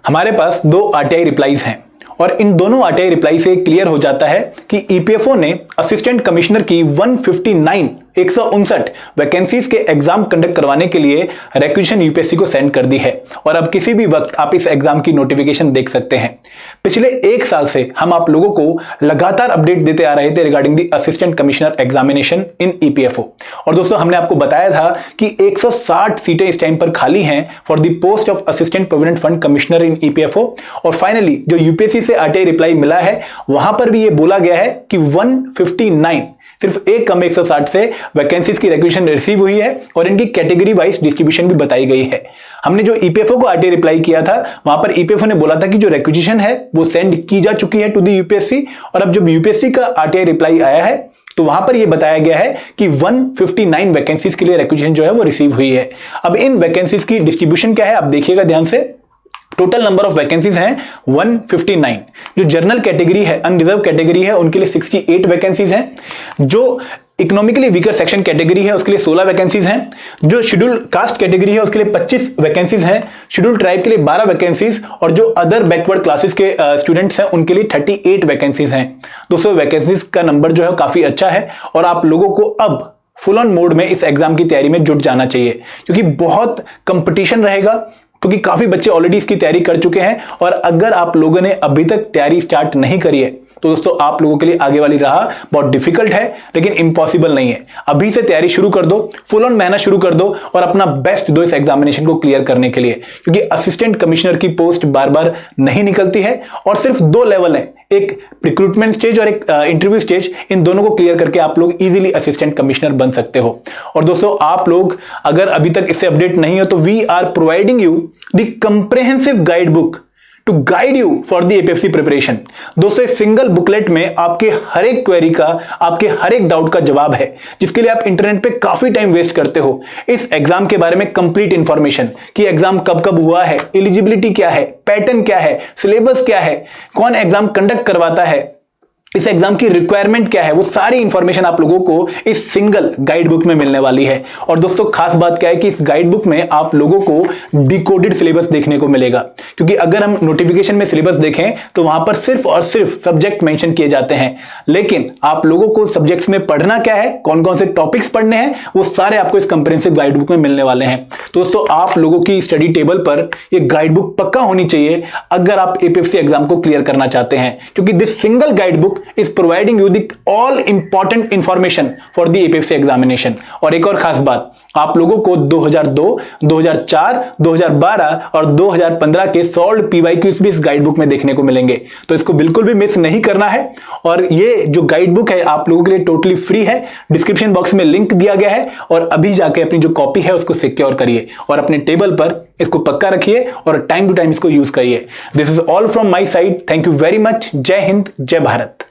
हमारे पास दो RTI replies हैं और इन दोनों आरटीआई रिप्लाई से क्लियर हो जाता है कि ईपीएफओ ने असिस्टेंट कमिश्नर की 159 वैकेंसीज के एग्जाम कंडक्ट करवाने के लिए रिक्वेजिशन यूपीएससी को सेंड कर दी है और अब किसी भी वक्त आप इस एग्जाम की नोटिफिकेशन देख सकते हैं। पिछले एक साल से हम आप लोगों को लगातार अपडेट देते आ रहे थे regarding the assistant commissioner examination in EPFO. और दोस्तों हमने आपको बताया था कि 160 सीटें इस टाइम पर खाली हैं for the post of assistant provident fund commissioner in EPFO. और फाइनली जो यूपीएससी से आरटीआई रिप्लाई मिला है वहां पर भी यह बोला गया है कि 159 सिर्फ एक कम 160 से वैकेंसीज की रिक्वेजिशन रिसीव हुई है और इनकी कैटेगरी वाइज डिस्ट्रीब्यूशन भी बताई गई है। हमने जो ईपीएफओ को आरटीआई रिप्लाई किया था वहां पर ईपीएफओ ने बोला था कि जो रिक्वेजिशन है वो सेंड की जा चुकी है टू द यूपीएससी और अब जब यूपीएससी का आरटीआई रिप्लाई आया है तो वहां पर यह बताया गया है कि 159 वैकेंसीज के लिए रिक्वेजिशन जो है वो रिसीव हुई है। अब इन वैकेंसीज की डिस्ट्रीब्यूशन क्या है आप देखिएगा ध्यान से। टोटल नंबर ऑफ वैकेंसीज हैं 159। जो जनरल कैटेगरी है अनरिजर्व कैटेगरी है उनके लिए 68 वैकेंसीज हैं। जो इकोनॉमिकली वीकर सेक्शन कैटेगरी है उसके लिए 16 वैकेंसीज हैं। जो शेड्यूल कास्ट कैटेगरी है उसके लिए 25 वैकेंसीज हैं। शेड्यूल ट्राइब के लिए 12 वैकेंसीज और जो अदर बैकवर्ड क्लासेस के स्टूडेंट्स हैं उनके लिए 38 वैकेंसीज हैं। 200 वैकेंसीज का नंबर जो है काफी अच्छा है और आप लोगों को अब फुल ऑन मोड में इस एग्जाम की तैयारी में जुट जाना चाहिए क्योंकि बहुत कंपटीशन रहेगा, क्योंकि काफी बच्चे ऑलरेडी इसकी तैयारी कर चुके हैं। और अगर आप लोगों ने अभी तक तैयारी स्टार्ट नहीं करी है तो दोस्तों आप लोगों के लिए आगे वाली राह बहुत डिफिकल्ट है लेकिन इम्पॉसिबल नहीं है। अभी से तैयारी शुरू कर दो, फुल ऑन मेहनत शुरू कर दो और अपना बेस्ट दो इस एग्जामिनेशन को क्लियर करने के लिए, क्योंकि असिस्टेंट कमिश्नर की पोस्ट बार बार नहीं निकलती है और सिर्फ 2 लेवल है, एक रिक्रूटमेंट स्टेज और एक इंटरव्यू स्टेज। इन दोनों को क्लियर करके आप लोग इजीली असिस्टेंट कमिश्नर बन सकते हो। और दोस्तों आप लोग अगर अभी तक इससे अपडेट नहीं हो तो we are providing you the comprehensive guide book to guide you for the APFC preparation. दोस्तों इस सिंगल बुकलेट में आपके हर एक क्वेरी का, आपके हर एक डाउट का जवाब है, जिसके लिए आप इंटरनेट पे काफी टाइम वेस्ट करते हो। इस एग्जाम के बारे में कंप्लीट इंफॉर्मेशन कि एग्जाम कब कब हुआ है, एलिजिबिलिटी क्या है, पैटर्न क्या है, सिलेबस क्या है, कौन एग्जाम कंडक्ट करवाता है, इस एग्जाम की रिक्वायरमेंट क्या है, वो सारी इंफॉर्मेशन आप लोगों को इस सिंगल गाइड बुक में मिलने वाली है। और दोस्तों खास बात क्या है कि इस गाइड बुक में आप लोगों को डिकोडेड सिलेबस देखने को मिलेगा, क्योंकि अगर हम नोटिफिकेशन में सिलेबस देखें तो वहां पर सिर्फ और सिर्फ सब्जेक्ट मेंशन किए जाते हैं, लेकिन आप लोगों को सब्जेक्ट्स में पढ़ना क्या है, कौन कौन से टॉपिक्स पढ़ने हैं, वो सारे आपको इस कंप्रेहेंसिव गाइड बुक में मिलने वाले हैं। दोस्तों आप लोगों की स्टडी टेबल पर ये गाइड बुक पक्का होनी चाहिए अगर आप एपीएफसी एग्जाम को क्लियर करना चाहते हैं, क्योंकि this single guide book is providing you the all important information for the APFC examination। और एक और खास बात, आप लोगों को 2002, 2004, 2012 और 2015 के सॉल्व पीवाईक्यूज भी इस गाइड बुक में देखने को मिलेंगे, तो इसको बिल्कुल भी मिस नहीं करना है। और ये जो गाइड बुक है आप लोगों के लिए टोटली फ्री है, डिस्क्रिप्शन बॉक्स में लिंक दिया गया है और अभी जाके अपनी जो कॉपी है उसको सिक्योर करिए और अपने टेबल पर इसको पक्का रखिए और टाइम टू टाइम इसको यूज करिए। This is all from my side. Thank you very much. जय हिंद, जय भारत।